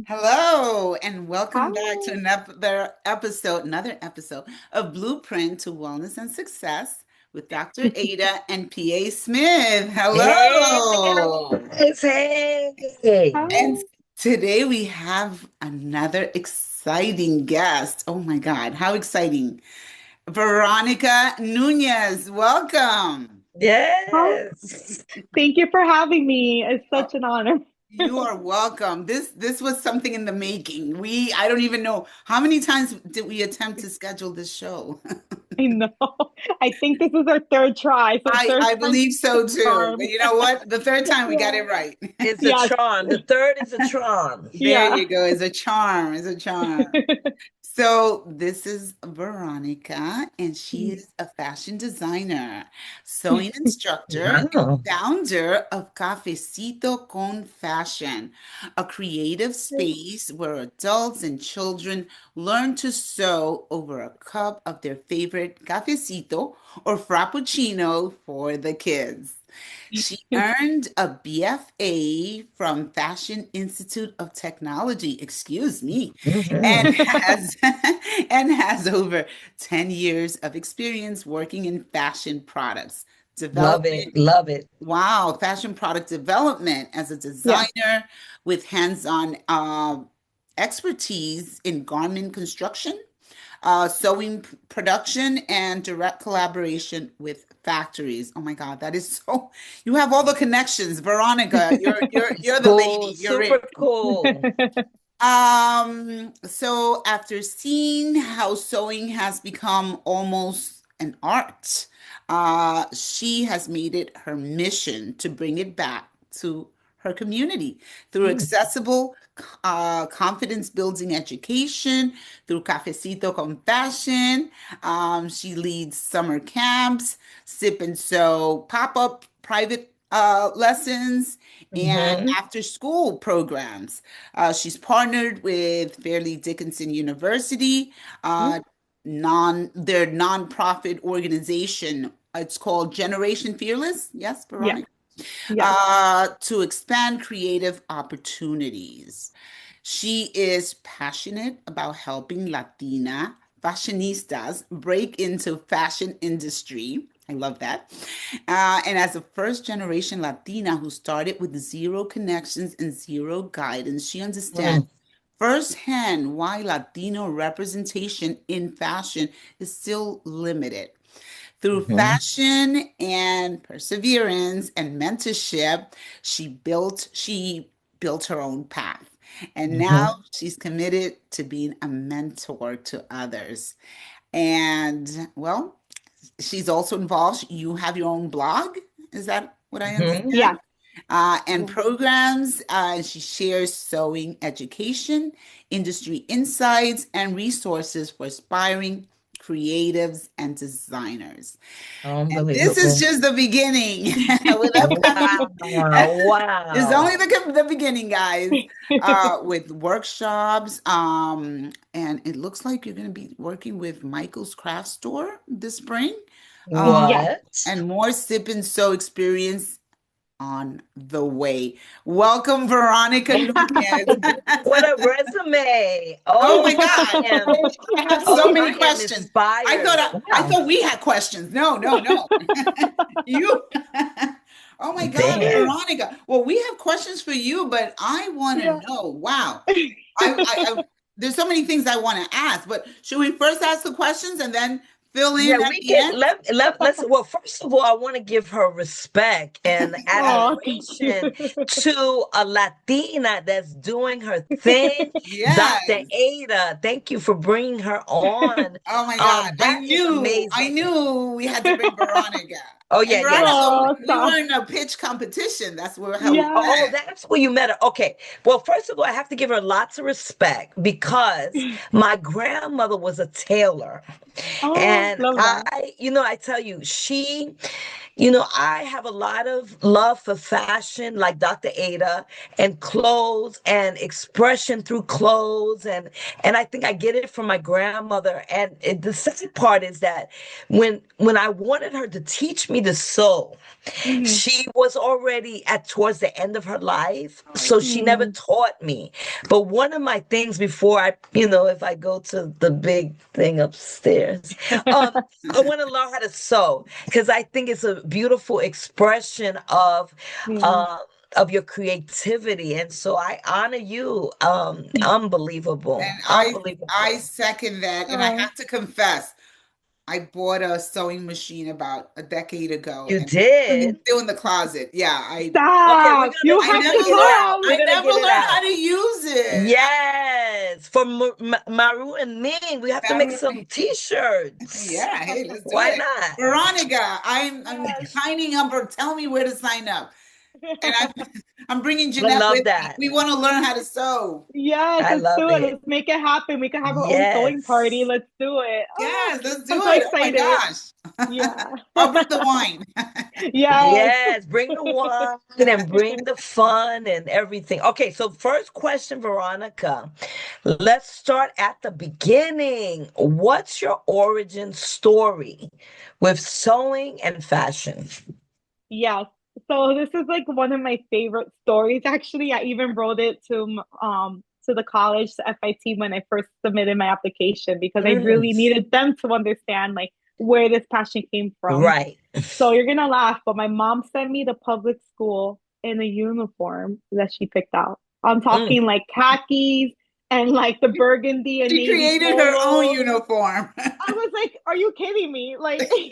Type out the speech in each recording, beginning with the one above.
Hello, and welcome back to Hi. another episode of Blueprint to Wellness and Success with Dr. Ada and PA Smith. Hey Hello. guys, hey. And Hi. today we have another exciting guest. Oh my God, how exciting. Veronica Nuñez, welcome. Hi. Yes. Thank you for having me. It's Oh, such an honor. you are welcome. This was something in the making. I don't even know how many times did we attempt to schedule this show. I know. I think this is our third try, so third I time's believe the so too. charm. But you know what? The third time we got Yeah. it right. It's a Yes. charm. The third is a charm. There Yeah. you go. It's a charm. It's a charm. So this is Veronica, and she is a fashion designer, sewing instructor, and Wow. founder of Cafecito con Fashion, a creative space where adults and children learn to sew over a cup of their favorite cafecito or frappuccino for the kids. She earned a BFA from Fashion Institute of Technology, excuse me, and Mhm. has and has over 10 years of experience working in fashion products Love it. development. Love it. Wow, fashion product development as a Yeah. designer with hands-on expertise in garment construction, sewing production, and direct collaboration with factories. Oh my God, that is so. You have all the connections, Veronica. You're the Cool. lady. You're Super it. cool. So after seeing how sewing has become almost an art, she has made it her mission to bring it back to her community through Mm. accessible, confidence building education, through Cafecito con Fashion. She leads summer camps, sip and sew pop-up private lessons, and Mhm. after school programs. She's partnered with Fairleigh Dickinson University, Mm. their nonprofit organization. It's called Generation Fearless. Yes, Yeah. Veronica. Yes. To expand creative opportunities. She is passionate about helping Latina fashionistas break into fashion industry. I love that. And as a first generation Latina who started with zero connections and zero guidance, she understands Mm. firsthand why Latino representation in fashion is still limited. Through Mhm. fashion and perseverance and mentorship, she built her own path. And now Mhm. she's committed to being a mentor to others. And well, she's also involved. You have your own blog. Is that what I Mhm. understand? Yeah. And programs. She shares sewing education, industry insights, and resources for aspiring creatives and designers. And this is Unbelievable. just the beginning with upcoming. Wow. It's Wow. only the beginning, guys. With workshops, and it looks like you're going to be working with Michael's Craft Store this spring, Yes. What? and more sip and sew experience on the way. Welcome, Veronica Nunez. What a resume. Oh Oh, my God. am. I have so Oh, many I am questions. inspired. I Wow. thought we had questions. No, no, no. You. Oh my God, Damn. Veronica. Well, we have questions for you, but I want to Yeah. know. Wow. I there's so many things I want to ask, but should we first ask the questions and then fill Yeah, in at we the can end? let's well, first of all, I want to give her respect and Oh, thank you. admiration to a Latina that's doing her thing. Dr. Yes. Ada, thank you for bringing her on. Oh my God. That is I amazing. knew we had to bring Veronica. Oh And yeah, yeah. Veronica, Oh, we stop. were in a pitch competition. That's how we Yeah. Oh, met. that's where you met her. Okay. Well, first of all, I have to give her lots of respect because my grandmother was a tailor. Oh, And love that. I tell you, she I have a lot of love for fashion, like Dr. Ada, and clothes and expression through clothes. And I think I get it from my grandmother. And the second part is that when I wanted her to teach me to sew, Hmm. she was already at towards the end of her life, Oh, so she never Mm. taught me. But one of my things before if I go to the big thing upstairs, I want to learn how to sew because I think it's a beautiful expression Yeah. uh, of your creativity. And so I honor you. Unbelievable, and I unbelievable. second that, and I Oh, have to confess, I bought a sewing machine about a decade ago, You and did. it's still in the closet. Yeah, Okay, we're stop. gonna You I we're have gonna to never get it learned. out. come. We're I gonna never get it learned how out. to use it. Yes, for Maru and Ming, we have to make some t-shirts. Yeah, hey, let's do Why it. not? Veronica, I'm Yes. signing up, or tell me where to sign up. And I'm bringing I Jeanette love with me. that. We want to learn how to sew. Yes, I let's love do it. it. Let's make it happen. We can have our own sewing party. Yes. Let's do it. Oh, Yes, let's do I'm so it. Oh my excited. gosh. Yeah. I'll bring the wine. Yes. Yes, bring the wine and bring the fun and everything. Okay, so first question, Veronica. Let's start at the beginning. What's your origin story with sewing and fashion? Yes. So this is like one of my favorite stories actually. I even wrote it to the college, to FIT, when I first submitted my application because I Mm, really needed them to understand like where this passion came from. right. So you're gonna laugh, but my mom sent me to public school in a uniform that she picked out. I'm Mm. talking like khakis and like the burgundy and She navy created her own polo. uniform. I was like, are you kidding me? Like, y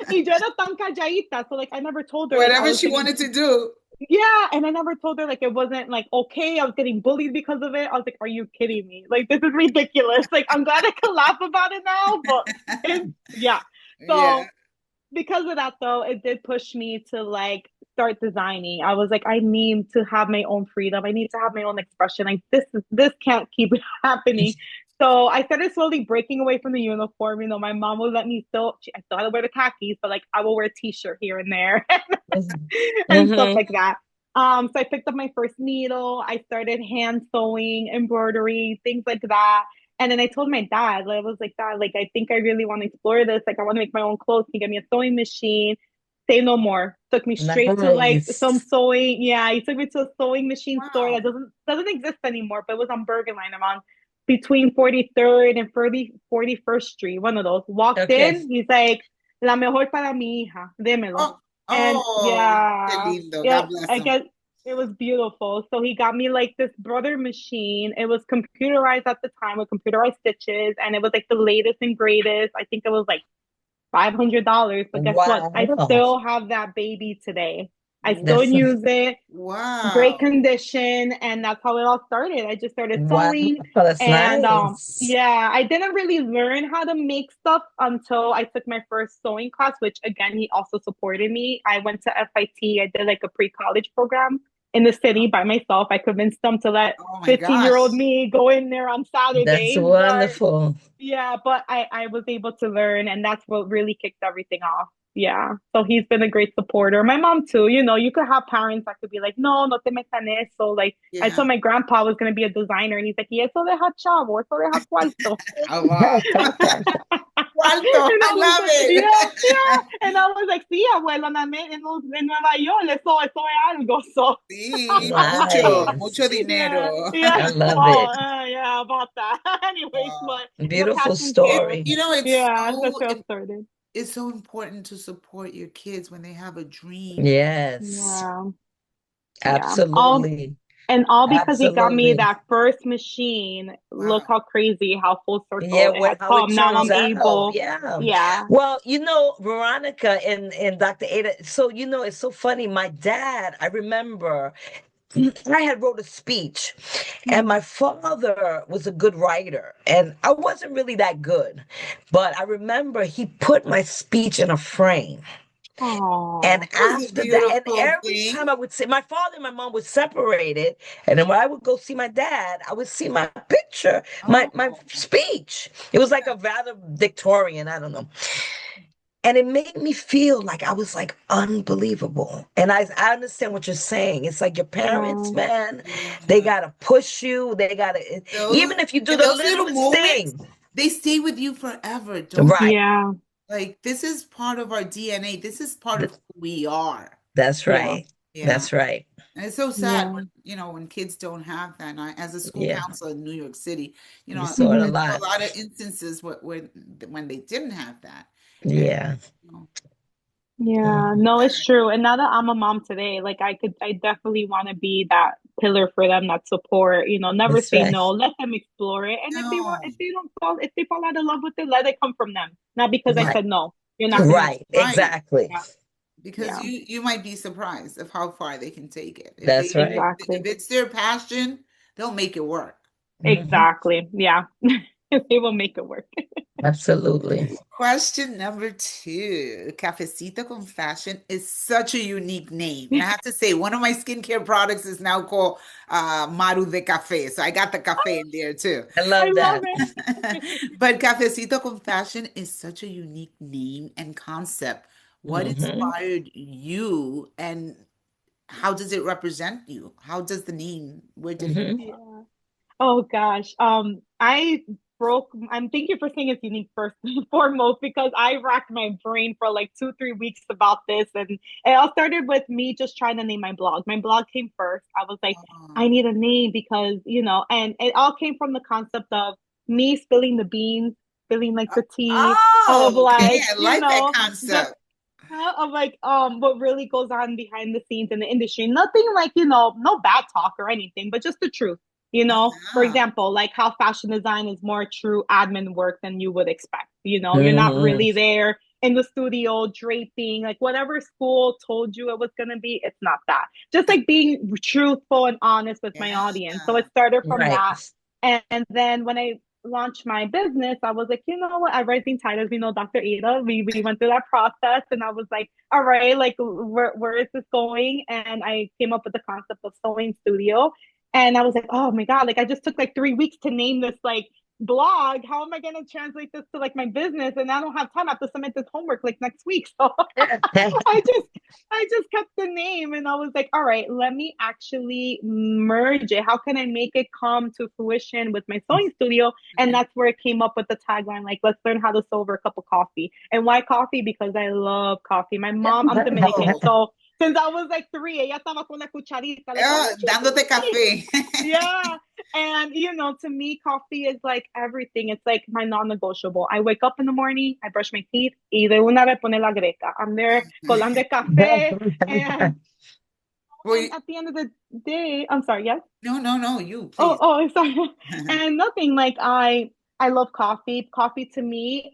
yo era tan calladita. So like I never told her like I Whatever was she getting, wanted to do. yeah, and I never told her like it wasn't like okay, I was getting bullied because of it. I was like, are you kidding me? Like this is ridiculous. Like I'm glad I can laugh about it now, but it's yeah. Yeah. So because of that though, it did push me to like start designing. I was like, I need to have my own freedom. I need to have my own expression. Like this can't keep happening. So I started slowly breaking away from the uniform. You know, my mom would let me I still had to wear the khakis, but like I will wear a t-shirt here and there and stuff Mm-hmm. like that. So I picked up my first needle. I started hand sewing, embroidery, things like that. And then I told my dad, like, I was like, Dad, like, I think I really want to explore this. Like, I want to make my own clothes. Can you get me a sewing machine? Say no more. Took me straight to like some Nice. sewing. Yeah, he took me to a sewing machine store Wow. that doesn't exist anymore, but it was on Bergen Line around between 43rd and 41st Street. One of those. Walked Okay. in. He's like, La mejor para mi hija. Démelo. Oh, And oh, qué yeah, lindo. yeah, God bless I him. guess it was beautiful. So he got me like this brother machine. It was computerized at the time with computerized stitches, and it was like the latest and greatest. I think it was like $500. But guess what? I Wow. still have that baby today. I still That's use it, great Wow. condition, and that's how it all started. I just started wow. sewing, That's and nice. yeah, I didn't really learn how to make stuff until I took my first sewing class, which again he also supported me. I went to FIT. I did like a pre-college program in the city by myself. I convinced them to let Oh my 15-year-old gosh. me go in there on That's Saturdays, but wonderful. yeah, but I was able to learn, and that's what really kicked everything off. Yeah. So he's been a great supporter. My mom too. You know, you could have parents that could be like, no, no te metas en eso. Like I Yeah. told my grandpa was gonna be a designer, and he's like, y eso deja chavo, eso deja cuarto. Oh, wow. Cuarto. And I I was love like, it. yeah, yeah. And I was like, sí, abuela, en Nueva York, eso es algo. So Sí, mucho, mucho Nice. yeah, dinero. yeah. I love Oh, it. yeah, about that. Anyways, Wow. but the Beautiful passion's there. story. Yeah, that's how it started. it's so important to support your kids when they have a dream. Yes, Yeah, yeah. absolutely. All because he got me Absolutely. that first machine. Look Wow. how crazy, how full Yeah, circle it has how it come. Now turns I'm out. able. Yeah. Yeah. Well, Veronica and Dr. Ada, so it's so funny. My dad, I remember I had wrote a speech, and my Mm. father was a good writer, and I wasn't really that good. But I remember he put my speech in a frame. And Oh. That is a after that, and beautiful every time thing. I would see my father and my mom were separated, and then when I would go see my dad, I would see my picture, my Oh, speech. It was like a valedictorian, I don't know. And it made me feel like I was like unbelievable. And I understand what you're saying. It's like your parents, Yeah. man, they Yeah. gotta push you. They gotta, Those even if you do and the those little littlest moments, thing. they stay with you forever, don't Right. Yeah. like this is part of our DNA. This is part Th- of who we are. That's Yeah. right. Yeah. That's right. And it's so sad Yeah. when, when kids don't have that. And as a school Yeah. counselor in New York City, You saw it a I Mhm. saw a lot. lot of instances when they didn't have that. And, Yeah. you know, Yeah, Mhm. no, it's true. And now that I'm a mom today, like I definitely want to be that pillar for them, that support, never That's say right. no, let them explore it. And no, if they fall out of love with it, let it come from them. Not because I Right. said no, you're not gonna Right. do it. right. Exactly. Yeah, Because yeah, you might be surprised of how far they can take it. That's right. If exactly. it's their passion, they'll make it work. Mhm. Exactly. Yeah. They will make it work. Absolutely. Question number two. Cafecito con Fashion is such a unique name. And I have to say, one of my skincare products is now called Maru de Café. So I got the cafe in there too. I I love love that. it. But Cafecito con Fashion is such a unique name and concept. What Hmm. inspired you and how does it represent you? How does where did it come Hmm. Yeah. Oh gosh. I'm thank you for saying it's unique first and foremost because I racked my brain for like 2, 3 weeks about this and it all started with me just trying to name my blog. My blog came first. I was like, I from? need a name because, and it all came from the concept of me spilling the beans, spilling like the tea of Oh, okay. like, I like that just concept. of like what really goes on behind the scenes in the industry. Nothing like, no bad talk or anything, but just the truth. For Uh-huh. example, like how fashion design is more true admin work than you would expect. You're not Hmm. really there in the studio draping, like whatever school told you it was going to be, it's not that. Just like being truthful and honest with my Yeah. audience. So it started from Right. that. And then when I launched my business, I was like, you know what? I Rising Tide, as we know, Dr. Ada, we went through that process, and I was like, all right, like where is this going? And I came up with the concept of sewing studio, and I was like, oh my god, like I just took like 3 weeks to name this like blog. How am I gonna translate this to like my business? And I don't have time. I have to submit this homework like next week. So I just I just kept the name and I was like, all right, let me actually merge it. How can I make it come to fruition with my sewing studio? And that's where it came up with the tagline, like, let's learn how to sew over a cup of coffee. And why coffee? Because I love coffee. My mom, I'm Dominican. Oh, So since I was like 3, ella estaba con la cucharita, like, oh, dándote café. yeah. And to me, coffee is like everything. It's like my non-negotiable. I wake up in the morning, I brush my teeth, y de una vez pone la greca. I'm there colando café. And Well, and at the end of the day, I'm sorry, yes? no, no, no, you Oh, please. oh, sorry. And nothing like I love coffee. Coffee to me,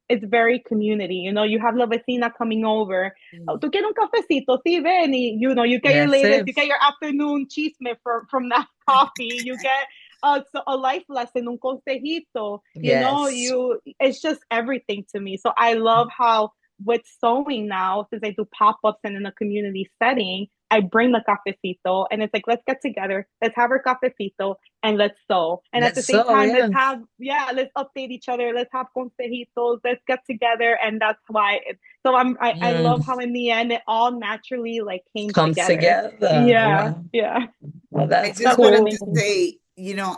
it's very community. You have la vecina coming over. Oh, Mm. tú quieres un cafecito? Sí, ven. Y, you get your That's latest, it. you get your afternoon chisme from that coffee. You get a life lesson, un consejito. Yes. It's just everything to me. So I love how with sewing now, since I do pop-ups and in a community setting, I bring the cafecito and it's like, let's get together, let's have our cafecito and let's sew. And at the That's same so, time, yeah. let's update each other, let's have consejitos, let's get together. And that's why so I Mm, love how in the end it all naturally like came comes together. together. Yeah, Wow. yeah. Well, I that's That just was wanted cool. to amazing. say,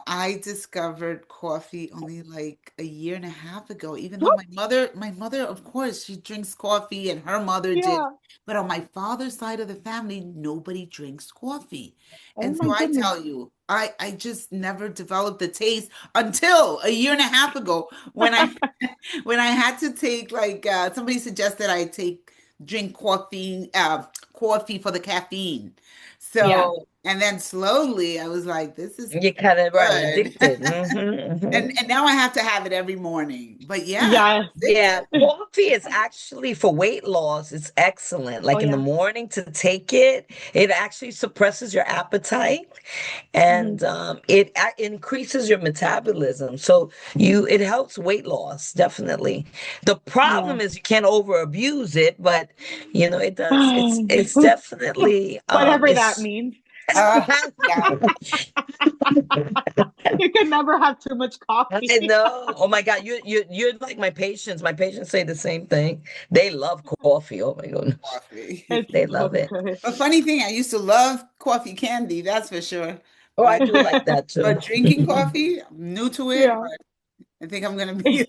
I discovered coffee only like a year and a half ago, even though my mother, of course, she drinks coffee and her mother did. Yeah. But on my father's side of the family, nobody drinks coffee. Oh And my so I goodness. tell you, I just never developed the taste until a year and a half ago when I when I had to take like somebody suggested I drink coffee for the caffeine. Yeah. So and then slowly I was like, this is You kind of right, good. addicted. Hmm. And now I have to have it every morning. But yeah, Yes. Yeah, addictive. coffee is actually for weight loss. It's excellent. Oh Like in the yeah. morning to take it, it actually suppresses your appetite Hmm. and increases your metabolism. So it helps weight loss, definitely. The Yeah. problem is you can't over abuse it, but it does. It's definitely Whatever that it's means. Yeah. You can never have too much I coffee. know. Oh my God, you're like my patients. My patients say the same thing. They love coffee. Oh my goodness, Coffee. It's they so love it. good. A funny thing, I used to love coffee candy, that's for sure. Oh, I But do like that too. but drinking coffee, I'm new to it, Yeah. but I think I'm gonna be a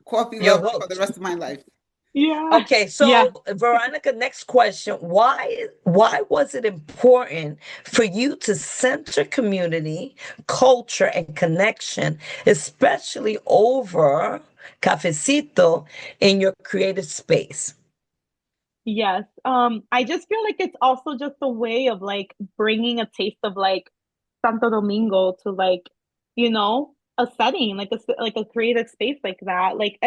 coffee You're lover for the hooked. rest of my life. Yeah. Okay, Yeah. so Veronica, next question. Why was it important for you to center community, culture, and connection, especially over Cafecito in your creative space? Yes. I just feel like it's also just a way of like bringing a taste of like Santo Domingo to like, a setting, like like a creative space like that. Like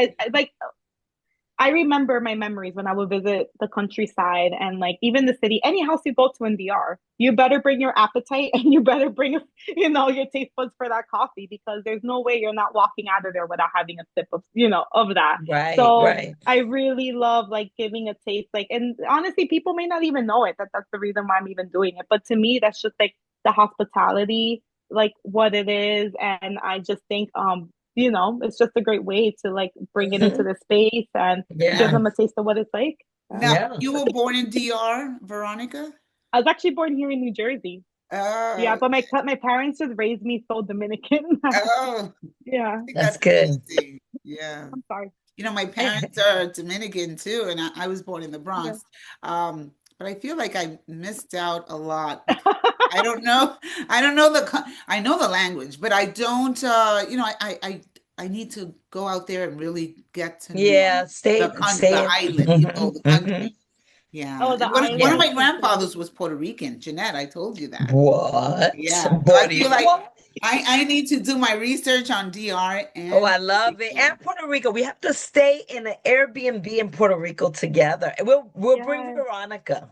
I remember my memories when I would visit the countryside and like even the city, any house you go to in DR, you better bring your appetite and you better bring, your taste buds for that coffee because there's no way you're not walking out of there without having a sip of, of that. Right, So right. I really love like giving a taste, like, and honestly, people may not even know it that that's the reason why I'm even doing it. But to me, that's just like the hospitality, like what it is. And I just think, it's just a great way to like bring it into Mhm. the space and give Yeah, them a taste of what it's like. Yeah. Now, yeah. you were born in DR, Veronica? I was actually born here in New Jersey. Yeah, Oh, but my parents just raised me so Dominican. oh, I Yeah, think That's that's good. amazing. Yeah. I'm sorry. My parents are Dominican too, and I was born in the Yeah. Bronx. But I feel like I missed out a lot because I don't know. I don't know I know the language, but I don't. I need to go out there and really get to know Yeah, stay, the stay. island, Hmm, the hmm. country. Yeah, Oh, the and one of Yeah. island my is so pretty. grandfathers was Puerto Rican. Jeanette, I told you that. What? Yeah, so I feel like Boricua? I need to do my research on DR Oh, and I Puerto love it. Rico. And Puerto Rico. We have to stay in an Airbnb in Puerto Rico together. And we'll bring Yes. Veronica.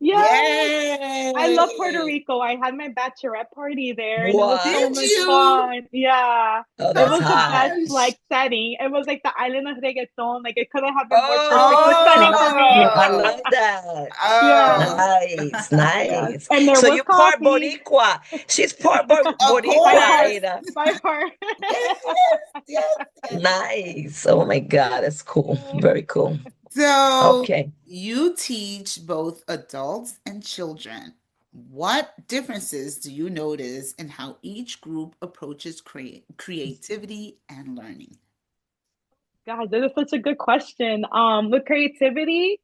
Yes. I love Puerto Yay! Rico. I had my bachelorette party there and it was so What? Did much you? fun. Yeah. Oh, It that's was the best hot. Gosh. like setting. It was like the island of reggaeton. Like it couldn't have been more perfectly setting for me. Oh, I Oh, love that. Yeah. oh, Nice, Yes. nice. And there So was you're part coffee Boricua. She's part of by Boricua, heart. course. Ada. By heart. Yes, yes, yes. Nice. Oh my God, that's cool. Very cool. So Okay. you teach both adults and children. What differences do you notice in how each group approaches creativity and learning? God, that is such a good question. With creativity,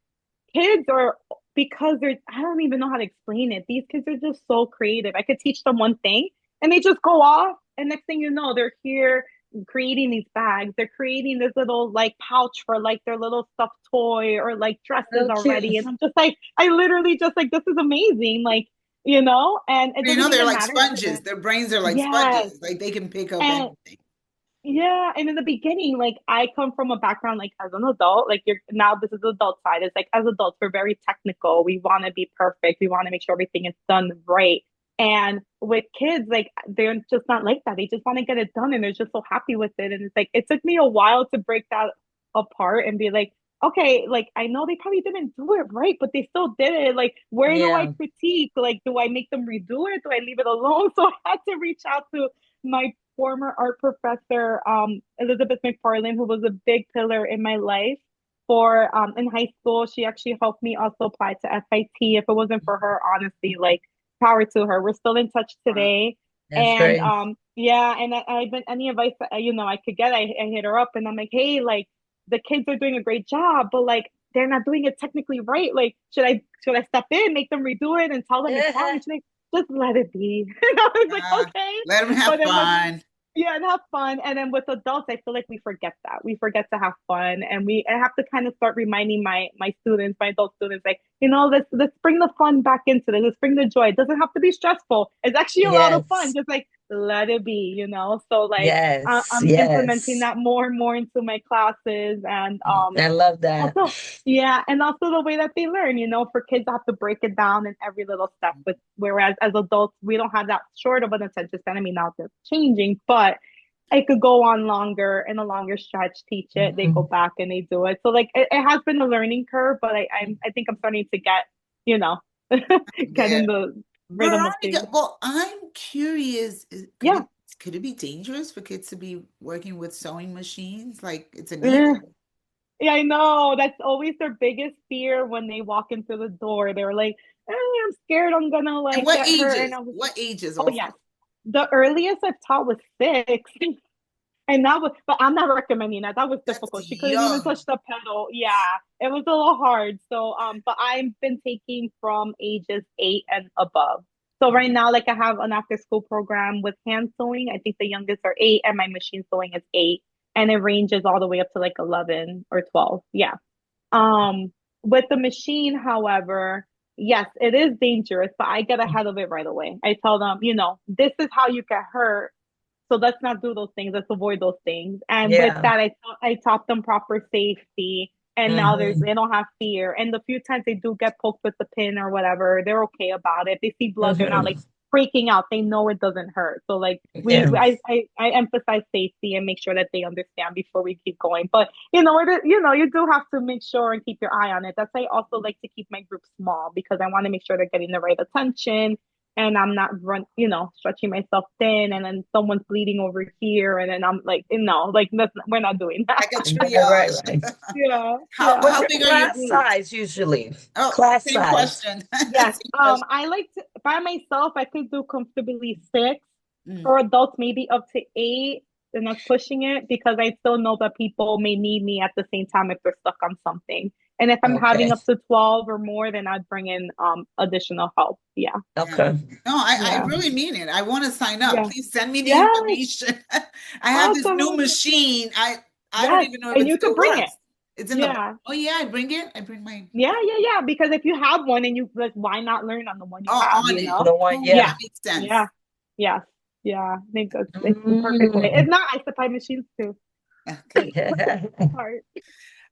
kids are because they're I don't even know how to explain it. These kids are just so creative. I could teach them one thing and they just go off, and next thing you know, they're here creating these bags. They're creating this little like pouch for like their little stuffed toy or like dresses So already. cute. And I'm just like, I literally just like this is amazing. Like, and it doesn't They're even like matter if sponges. Their brains are like yes. sponges. Like they can pick up And anything. yeah, and in the beginning, like I come from a background like as an adult, like you're now this is the adult side. It's like as adults, we're very technical. We want to be perfect. We want to make sure everything is done right. And with kids, like they're just not like that. They just want to get it done and they're just so happy with it. And it's like it took me a while to break that apart and be like, okay, like I know they probably didn't do it right, but they still did it. Like, where do I Yeah. critique? Like, do I make them redo it? Do I leave it alone? So I had to reach out to my former art professor, Elizabeth McFarlane, who was a big pillar in my life. For in high school, she actually helped me also apply to FIT. If it wasn't for her, honestly, like power to her. We're still in touch Wow. today. That's And great. yeah, and I've been any advice that I could get, I hit her up, and I'm like, hey, like the kids are doing a great job, but like they're not doing it technically right. Like, should I step in, make them redo it, and tell them it's wrong? And she's like, just let it be. And I was like, okay. Let them have But then with fun. yeah, and have fun. And then with adults, I feel like we forget that. We forget to have fun. And I have to kind of start reminding my students, my adult students, like, let's bring the fun back into this. Let's bring the joy. It doesn't have to be stressful. It's actually a lot of fun. Yes. Just like let it be. So like Yes. I'm implementing Yes. that more and more into my classes and I love that. also, yeah, and also the way that they learn, for kids I have to break it down in every little step. With whereas as adults, we don't have that short of an attention span. I mean, now they're changing, but I could go on longer in a longer stretch, teach it. They go Mhm. back and they do it. So like it has been a learning curve, but I think I'm starting to get, you know, get Yeah. in the. rhythm of Veronica, things. well, I'm curious, Yeah. could it be dangerous for kids to be working with sewing machines? Like it's a Eh, needle. yeah, I know. That's always their biggest fear when they walk into the door. They're like, I'm scared I'm gonna And like what get hurt. And ages? I was like, What ages oh also? yes. The earliest I've taught was 6. And that was, but I'm not recommending that. That was That's difficult. She couldn't even young. touch the pedal. Yeah, it was a little hard. So, but I've been taking from ages 8 and above. So right now, like I have an after school program with hand sewing. I think the youngest are 8, and my machine sewing is 8, and it ranges all the way up to like 11 or 12. Yeah. Um, with the machine, however, yes, it is dangerous, but I get ahead of it right away. I tell them, this is how you get hurt, so let's not do those things. Let's avoid those things. And with Yeah. that, I taught them proper safety. And now Hmm. they don't have fear. And the few times they do get poked with the pin or whatever, they're okay about it. They see blood, they're not like Hmm. freaking out. They know it doesn't hurt. So like Yeah. I emphasize safety and make sure that they understand before we keep going. But you do have to make sure and keep your eye on it. That's why I also like to keep my group small, because I want to make sure they're getting the right attention and I'm not stretching myself thin, and then someone's bleeding over here, and then I'm like, like we're not doing that. Like a Right, right, triage. right. Yeah, How yeah. What's how your big are your class groups? size usually? Oh, Class same size. question. Yes. Same question. I like to by myself. I could do comfortably 6. Mm, For adults, maybe up to 8, and that's pushing it, because I still know that people may need me at the same time if they're stuck on something. And if I'm having Okay. up to 12 or more, then I'd bring in additional help. Yeah, yeah. Okay. No, I yeah, really mean it. I want to sign up. yeah. Please send me the Yes, information. I have this awesome, new awesome. machine. I don't Yes, even know if and it you could still bring it. works. It's in the Yeah, Oh yeah, I bring it. I bring mine. yeah, yeah, yeah. Because if you have one and you like, why not learn on the one you Oh, have? on it. The one, Oh, yeah. Yeah, that makes yeah, sense. yes, yeah. I think it's the perfect way. If Mm. not, I supply machines too. Okay. Sorry,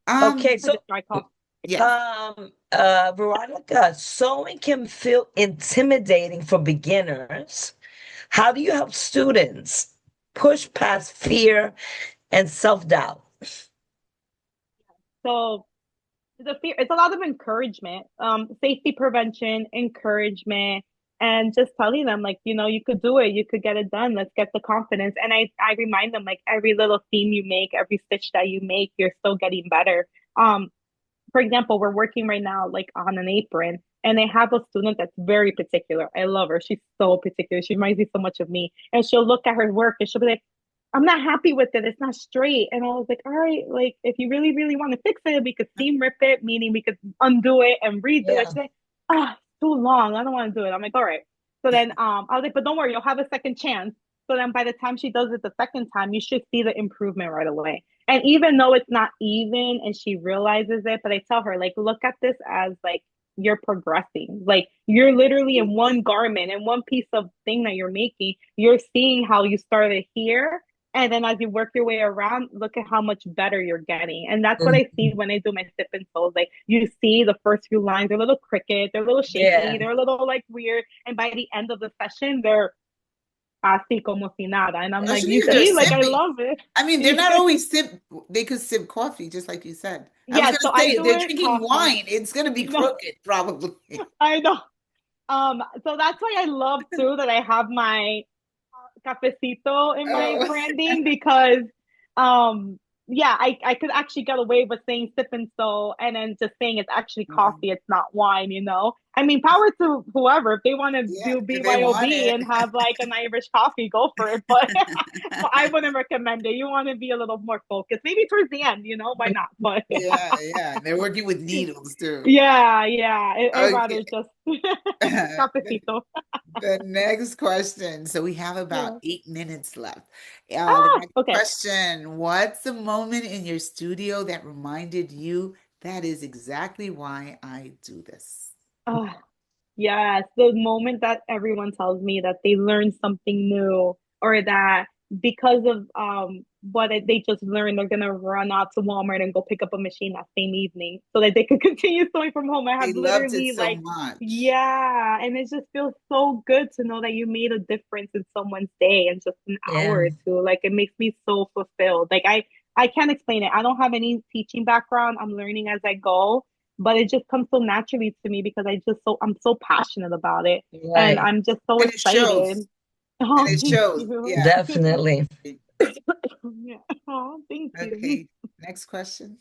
Okay, I so just dry cough. Yes. Veronica, sewing can feel intimidating for beginners. How do you help students push past fear and self-doubt? So the fear, it's a lot of encouragement, safety prevention, encouragement, and just telling them like, you could do it, you could get it done. Let's get the confidence. And I remind them like every little seam you make, every stitch that you make, you're still getting better. Um, for example, we're working right now like on an apron, and they have a student that's very particular. I love her. She's so particular. She reminds me so much of me. And she'll look at her work and she'll be like, I'm not happy with it. It's not straight. And I was like, all right, like if you really, really want to fix it, we could seam rip it, meaning we could undo it and redo it. Yeah. She's like, it's too long. I don't want to do it. I'm like, all right. So then I was like, but don't worry, you'll have a second chance. So then by the time she does it the second time, you should see the improvement right away. And even though it's not even and she realizes it, but I tell her, like, look at this as like you're progressing. Like you're literally in one garment and one piece of thing that you're making, you're seeing how you started here. And then as you work your way around, look at how much better you're getting. And that's what I see when I do my sip and sews. Like you see the first few lines, they're a little crooked, they're a little shaky, Yeah. they're a little like weird. And by the end of the session, they're así como si nada. And I'm like, Especially you if they're see, like I sipping. love it. I mean, they're not Yeah. always they could sip coffee, just like you said. I was Yeah, gonna so I say, if do they're it drinking coffee. wine, it's gonna be No, crooked, probably. I know. So that's why I love too that I have my Cafecito in my Oh, branding, because um yeah, I could actually get away with saying sip and so, and then just saying it's actually coffee, it's not wine. I mean, power to whoever. If they want to yeah, do if they want BYOB it. and have like an Irish coffee, go for it. But but I wouldn't recommend it. You want to be a little more focused. Maybe towards the end, why not? But Yeah, yeah. And they're working with needles too. yeah, yeah. I'd rather Okay. just The, cafecito. the next question. So we have about Yeah. 8 minutes left. The Ah, next okay. question. What's the moment in your studio that reminded you that is exactly why I do this? Ah, yes, the moment that everyone tells me that they learned something new, or that because of they just learned, they're gonna run out to Walmart and go pick up a machine that same evening so that they could continue sewing from home. I They have loved it literally so like, much. yeah, and it just feels so good to know that you made a difference in someone's day in just an hour Yeah. or two. Like it makes me so fulfilled. Like I can't explain it. I don't have any teaching background. I'm learning as I go. but it just comes so naturally to me because I'm so passionate about it, and Right. I'm just so And it shows. excited. And Oh, it thank shows. you. Yeah. Definitely. Yeah. Oh, thank you. Okay. Next question.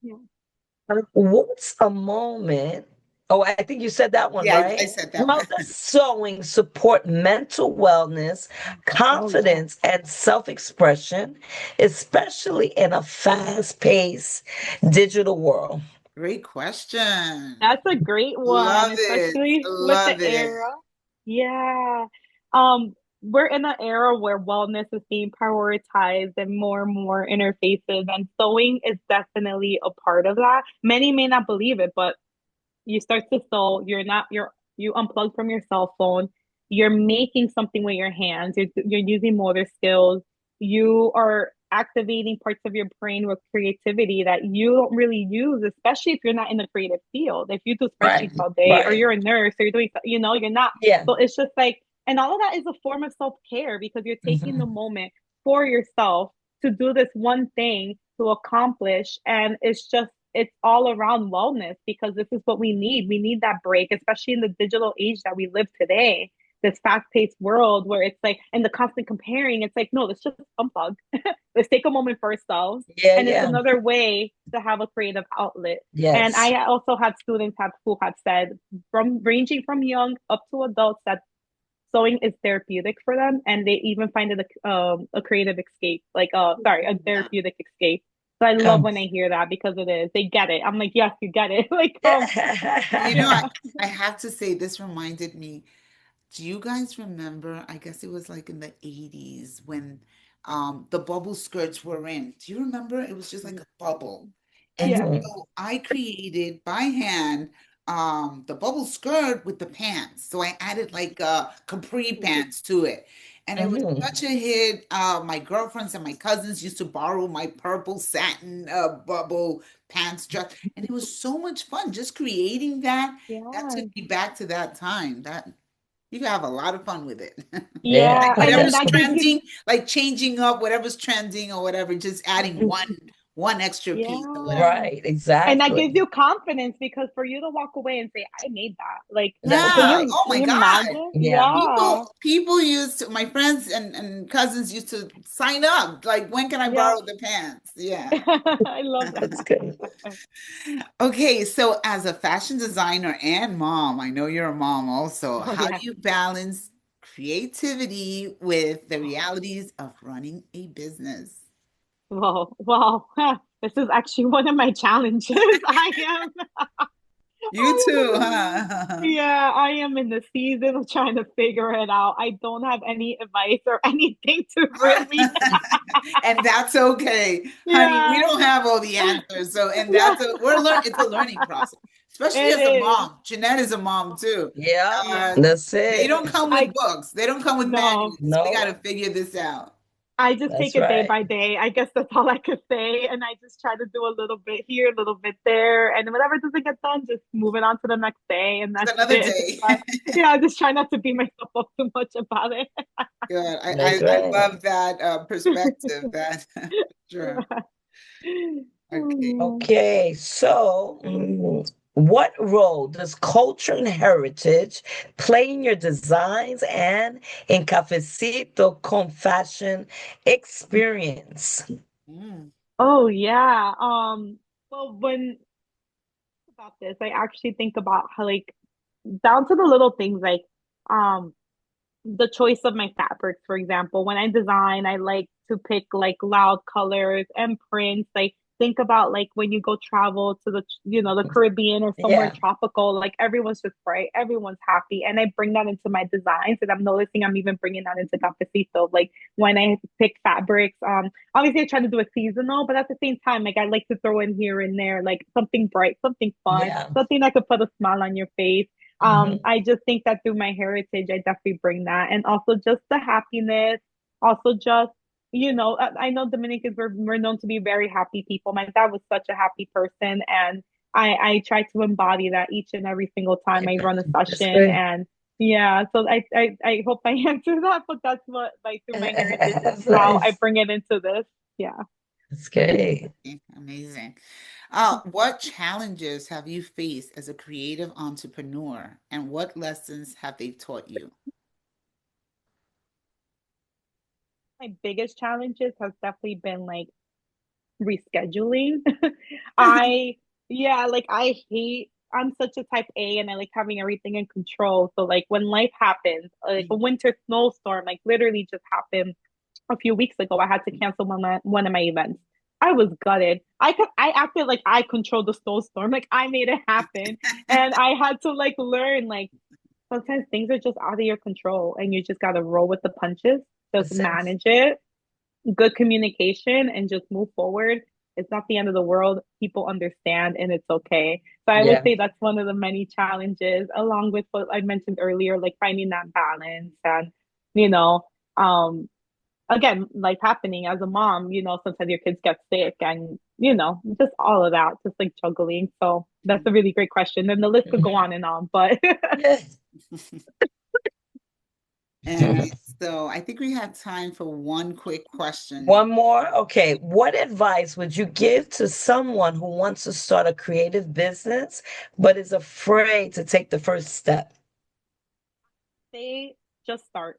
Yeah. What's a moment? Oh, I think you said that one, Yeah, I right? said that How one. does sewing support mental wellness, Oh, yeah. confidence, and self-expression, especially in a fast-paced digital world? Great question. That's a great one, Love it. especially with the Love it. era. Yeah. Um, we're in an era where wellness is being prioritized and more interfaces, and sewing is definitely a part of that. Many may not believe it, but you start to sew, you unplug from your cell phone, you're making something with your hands, you're using motor skills, you are activating parts of your brain with creativity that you don't really use, especially if you're not in the creative field. If you do Right. spreadsheets all day, or Right. you're a nurse, or you're doing, you're not. Yeah. So it's just like, and all of that is a form of self-care because you're taking the Mhm. moment for yourself to do this one thing to accomplish. And it's all around wellness because this is what we need. We need that break, especially in the digital age that we live today, this fast-paced world where it's like, and the constant comparing, it's like, no, let's just unplug. Let's take a moment for ourselves. Yeah, And it's yeah. another way to have a creative outlet. And Yes. I also have students who have said, from ranging from young up to adults, that sewing is therapeutic for them, and they even find it a creative escape, like sorry, a Yeah. therapeutic escape. So I love Um, when I hear that because it is. They get it. I'm like, yes, you get it. Like, You know, yeah, I have to say, this reminded me. Do you guys remember? I guess it was like in the 80s when the bubble skirts were in. Do you remember? It was just like a bubble. And yeah, mhm, so I created by hand the bubble skirt with the pants. So I added like capri pants to it. And it was mhm. such a hit. My girlfriends and my cousins used to borrow my purple satin bubble pants dress. And it was so much fun just creating that. That took yeah, me back to that time. That you can have a lot of fun with it. Yeah, Like yeah. And then that's whatever's that gives you, trending, like changing up whatever's trending or whatever, just adding mhm. one extra piece or whatever. yeah. Right, And that gives exactly. you confidence because for you to walk away and say, I made that. Like, That's can Yeah. right. Oh my you God. imagine? Yeah. Yeah. People used to, my friends and cousins used to sign up. Like, when can I Yeah. borrow the pants? Yeah. I love That's good. that. Okay, so as a fashion designer and mom, I know you're a mom also. Oh How do yeah. you balance creativity with the realities of running a business? Well, this is actually one of my challenges. You I am too, in huh? yeah, I am in the season of trying to figure it out. I don't have any advice or anything to really, And that's okay, honey. We yeah, don't have all the answers. So, and yeah, it's a learning process, especially it as a is. mom. Jeanette is a mom too. Yep, Yeah, Uh, that's they it. don't come with I books. They don't come with no. manuals. We got No, to figure this out. I just take that's it day right. by day. I guess that's all I could say. And I just try to do a little bit here, a little bit there. And whatever doesn't get done, just moving on to the next day. And It's that's another it. Just day. try, yeah, just try not to beat myself up too much about it. Good. That's I right. love that perspective. That sure. Yeah. Okay. Oh, Okay, so what role does culture and heritage play in your designs and in Cafecito con fashion experience? Mm. oh yeah. Well, when about this, I actually think about how like down to the little things like um the choice of my fabrics, for example. When I design, I like to pick like loud colors and prints. Like think about like when you go travel to the Caribbean or somewhere Yeah. tropical, like everyone's just bright, everyone's happy. And I bring that into my designs. And I'm noticing I'm even bringing that into Cafecito. Like when I pick fabrics, obviously I try to do it seasonal, but at the same time, like I like to throw in here and there, like something bright, something fun, Yeah. something that could put a smile on your face. Hmm. I just think that through my heritage, I definitely bring that, and also just the happiness. Also, just I know Dominicans we're known to be very happy people. My dad was such a happy person, and I try to embody that each and every single time I run a That's session. good. And yeah, so I hope I answer that, but that's what like through my heritage, this is That's how I nice. bring it into this. Yeah. That's great. Amazing. What challenges have you faced as a creative entrepreneur, and what lessons have they taught you? My biggest challenges has definitely been like rescheduling. I yeah, like I hate I'm such a type A and I like having everything in control. So like when life happens, like a winter snowstorm, like literally just happened a few weeks ago, I had to cancel one of my events. I was gutted. I acted like I controlled the snowstorm, like I made it happen. And I had to like learn like sometimes things are just out of your control and you just gotta roll with the punches, just Sense. manage it, good communication and just move forward. It's not the end of the world. People understand and it's okay. So I would Yeah. say that's one of the many challenges, along with what I mentioned earlier, like finding that balance and, you know, um, again, life happening as a mom, sometimes your kids get sick and, just all of that, just like juggling. So that's a really great question. And the list could go Mhm. on and on, but Yeah. And so I think we have time for one quick question. One more. Okay. What advice would you give to someone who wants to start a creative business but is afraid to take the first step? they just start.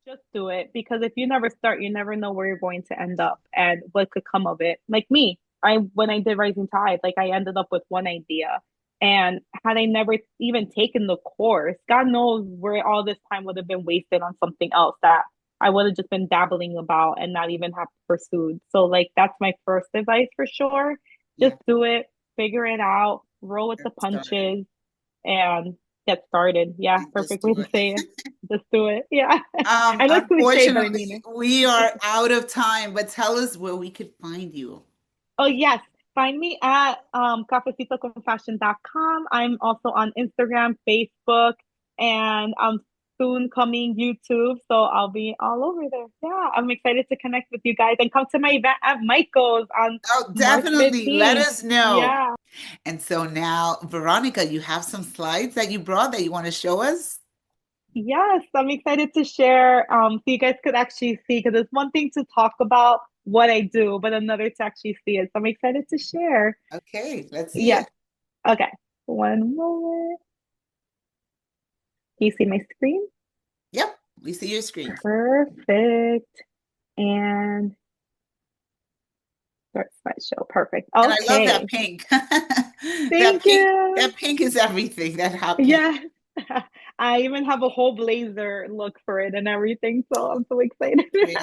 Just do it because if you never start, you never know where you're going to end up and what could come of it. Like me, I when I did Rising Tide, like I ended up with one idea. And had I never even taken the course, God knows where all this time would have been wasted on something else that I would have just been dabbling about and not even have pursued. So like that's my first advice for sure. Just Yeah, do it, figure it out, roll with get the started punches, and get started. Yeah, and just perfect way do to it. say it. Just do it. Yeah. I know it's cliche, but I mean Unfortunately, we are out of time, but tell us where we could find you. Oh, yes. Find me at cafecitoconfashion.com. I'm also on Instagram, Facebook, and soon coming YouTube. So I'll be all over there. Yeah, I'm excited to connect with you guys and come to my event at Michael's on Oh, March definitely. Let 15th. us know. Yeah. And so now, Veronica, you have some slides that you brought that you want to show us? Yes, I'm excited to share. So you guys could actually see because it's one thing to talk about what I do, but another to actually see it. So I'm excited to share. Okay, let's see Yes. it. Okay. One moment. Do you see my screen? Yep, we see your screen. Perfect. And start slideshow. Perfect. And I love that Okay. pink. Thank you. That pink is everything, that hot pink. Yes. I even have a whole blazer look for it and everything. So Oh, I'm so so excited. pretty,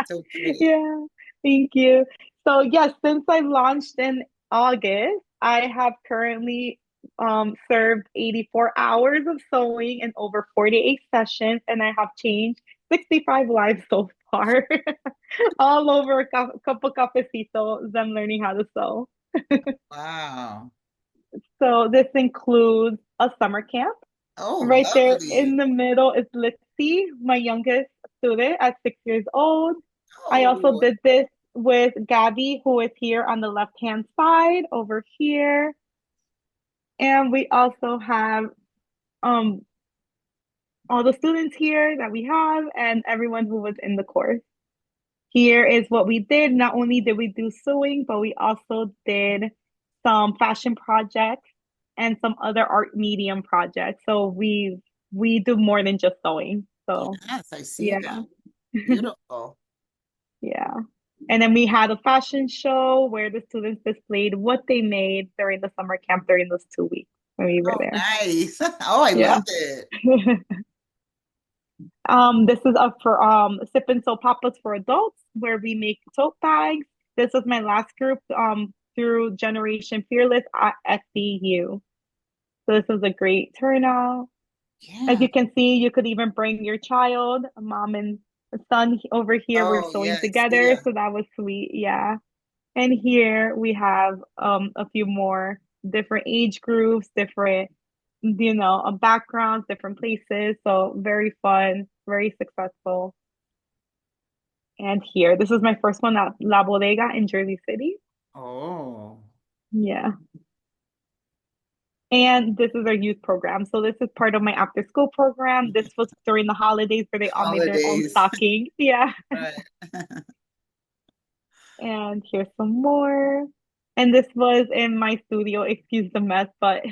so pretty. Yeah. Thank you. So yes, since I launched in August, I have currently served 84 hours of sewing in over 48 sessions, and I have changed 65 lives so far. All over a couple cafecitos, them learning how to sew. Wow. So this includes a summer camp. Oh, Right there in lovely. the middle is Litzy, my youngest student at 6 years old. I also Oh, did this with Gabby, who is here on the left-hand side over here. And we also have um all the students here that we have and everyone who was in the course. Here is what we did. Not only did we do sewing, but we also did some fashion projects and some other art medium projects. So we do more than just sewing. So yes, I see yeah. that. Beautiful. Yeah. And then we had a fashion show where the students displayed what they made during the summer camp during those 2 weeks when we were Oh, there. nice. Oh, I Yeah. love it. This is up for Sip and Sew Pop-ups for adults where we make tote bags. This was my last group through Generation Fearless at SDU. So this was a great turnout. As Yeah. you can see, you could even bring your child, a mom and a son over here. We're Oh, sewing yes, together, yeah. so that was sweet. Yeah. And here we have a few more different age groups, different, backgrounds, different places. So very fun, very successful. And here, this is my first one at La Bodega in Jersey City. Oh, Yeah. And this is our youth program. So this is part of my after school program. This was during the holidays where they all made their own holidays. stocking. Yeah. Right. And here's some more. And this was in my studio. Excuse the mess, but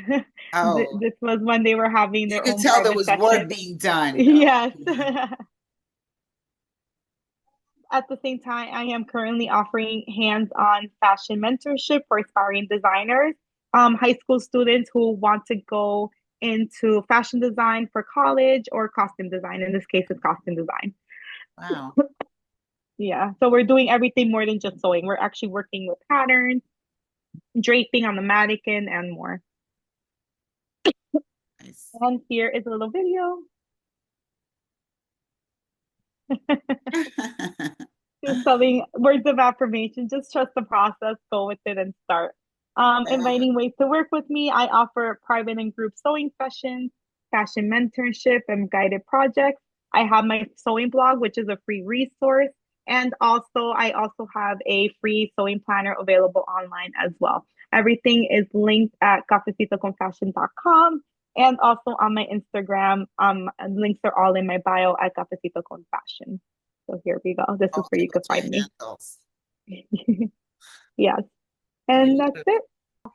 Oh, this was when they were having you their could own tell there private was work session. being done. Yes. Okay. At the same time, I am currently offering hands-on fashion mentorship for aspiring designers, high school students who want to go into fashion design for college or costume design. In this case, it's costume design. Wow. Yeah. So we're doing everything more than just sewing. We're actually working with patterns, draping on the mannequin, and more. Nice. And here is a little video. Just telling words of affirmation. Just trust the process, go with it, and start. Inviting ways to work with me. I offer private and group sewing sessions, fashion mentorship, and guided projects. I have my sewing blog, which is a free resource. And also, I also have a free sewing planner available online as well. Everything is linked at cafecitoconfashion.com and also on my Instagram. Links are all in my bio at Cafecito Con Fashion. So here we go. This is where you can Multiple find me. handles. Yes. And that's Beautiful. it.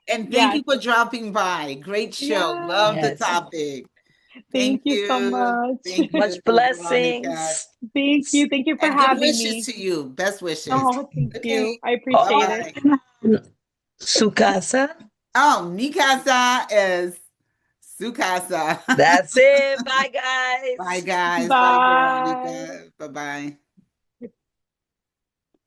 And thank Yes. you for dropping by. Great show. Yes. Love the Yes. topic. Thank Thank you so you. much. Thank you, Much Veronica. blessings. Thank you. Thank you for And good having wishes me. to you. Best wishes. Oh, thank Okay. you. I appreciate Oh, it. Bye-bye. Sukasa. Oh, mi casa is su casa. That's it. Bye, Bye, guys. guys. Bye, Bye. Veronica. Bye-bye.